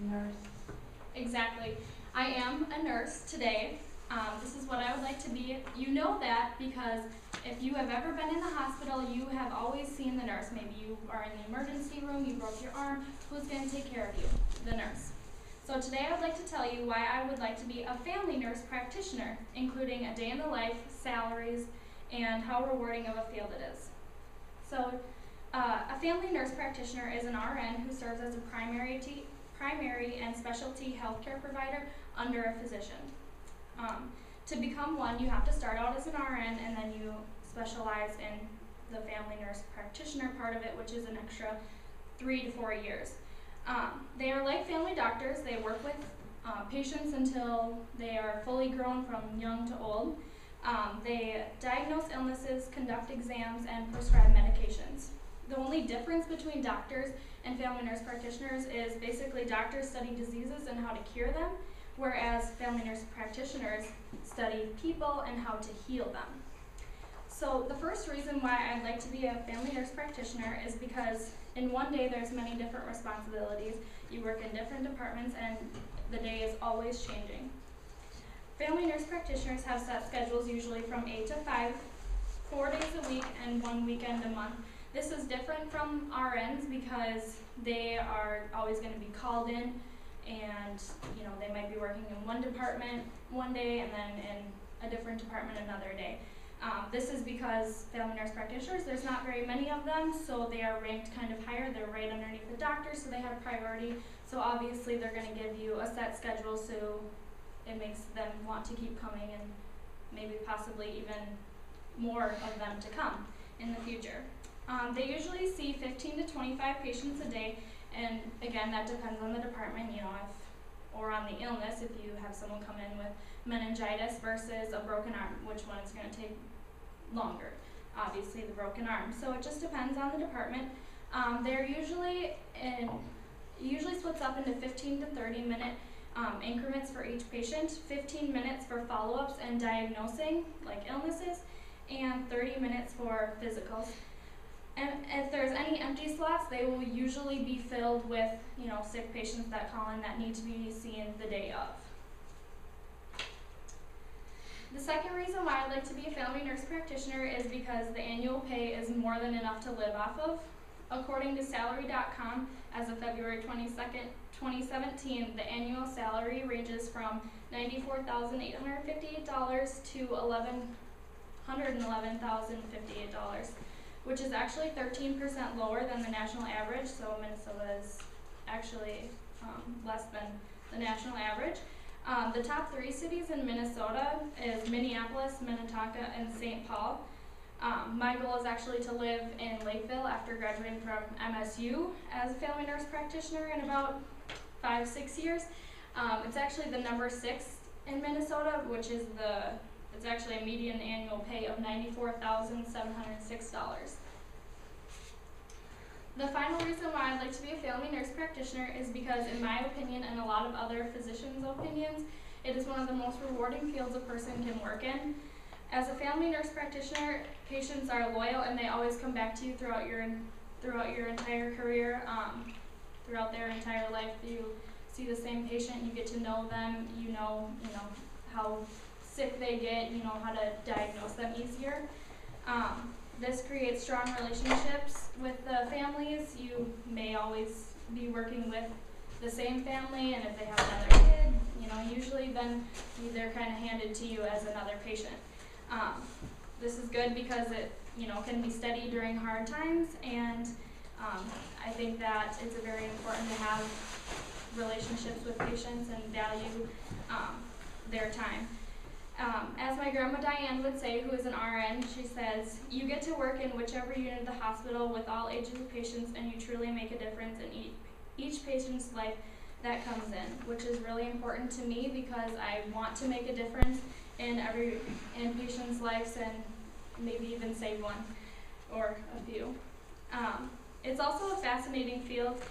nurse. Exactly. I am a nurse today. This is what I would like to be. You know that because if you have ever been in the hospital, you have always seen the nurse. Maybe you are in the emergency room, you broke your arm. Who's going to take care of you? The nurse. So today I would like to tell you why I would like to be a family nurse practitioner, including a day in the life, salaries, and how rewarding of a field it is. So a family nurse practitioner is an RN who serves as a primary and specialty healthcare provider under a physician. To become one, you have to start out as an RN and then you specialize in the family nurse practitioner part of it, which is an extra 3 to 4 years. They are like family doctors. They work with patients until they are fully grown from young to old. They diagnose illnesses, conduct exams, and prescribe medications. The only difference between doctors and family nurse practitioners is basically doctors study diseases and how to cure them, whereas family nurse practitioners study people and how to heal them. So the first reason why I'd like to be a family nurse practitioner is because in one day there's many different responsibilities. You work in different departments and the day is always changing. Family nurse practitioners have set schedules usually from 8 to 5, 4 days a week, and 1 weekend a month. This is different from RNs because they are always going to be called in, and they might be working in one department one day and then in a different department another day. This is because family nurse practitioners, there's not very many of them, so they are ranked kind of higher. They're right underneath the doctors, so they have priority. So obviously they're going to give you a set schedule, so it makes them want to keep coming and maybe possibly even more of them to come in the future. They usually see 15 to 25 patients a day, and again, that depends on the department, or on the illness. If you have someone come in with meningitis versus a broken arm, which one is going to take longer? Obviously the broken arm. So it just depends on the department. They're usually splits up into 15 to 30 minute increments for each patient, 15 minutes for follow-ups and diagnosing, like illnesses, and 30 minutes for physicals. And if there's any empty slots, they will usually be filled with, sick patients that call in that need to be seen the day of. The second reason why I'd like to be a family nurse practitioner is because the annual pay is more than enough to live off of. According to salary.com, as of February 22nd, 2017, the annual salary ranges from $94,858 to $111,058, which is actually 13% lower than the national average. So Minnesota is actually less than the national average. The top 3 cities in Minnesota is Minneapolis, Minnetonka, and St. Paul. My goal is actually to live in Lakeville after graduating from MSU as a family nurse practitioner in about 5-6 years. It's actually the number 6 in Minnesota, which is it's actually a median annual pay of $94,706. The final reason why I'd like to be a family nurse practitioner is because, in my opinion and a lot of other physicians' opinions, it is one of the most rewarding fields a person can work in. As a family nurse practitioner, patients are loyal and they always come back to you throughout your entire career, throughout their entire life. You see the same patient, you get to know them, you know how sick they get, you know how to diagnose them easier. This creates strong relationships with the families. You may always be working with the same family, and if they have another kid, usually then they're kind of handed to you as another patient. This is good because it can be steady during hard times, and I think that it's very important to have relationships with patients and value their time. As my grandma Diane would say, who is an RN, she says, "You get to work in whichever unit of the hospital with all ages of patients, and you truly make a difference in each patient's life that comes in," which is really important to me because I want to make a difference in patients' lives and maybe even save one or a few. It's also a fascinating field.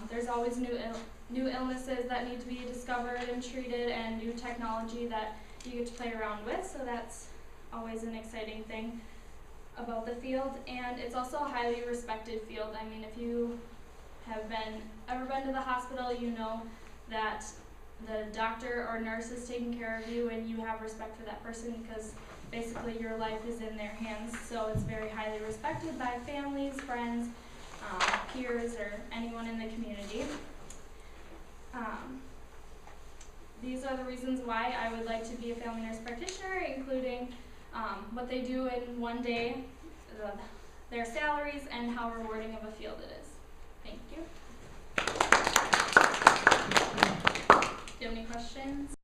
There's always new illnesses that need to be discovered and treated, and new technology that you get to play around with, so that's always an exciting thing about the field. And it's also a highly respected field. I mean, if you have ever been to the hospital, that the doctor or nurse is taking care of you and you have respect for that person, because basically your life is in their hands. So it's very highly respected by families, friends, peers, or anyone in the community. These are the reasons why I would like to be a family nurse practitioner, including what they do in one day, their salaries, and how rewarding of a field it is. Thank you. Do you have any questions?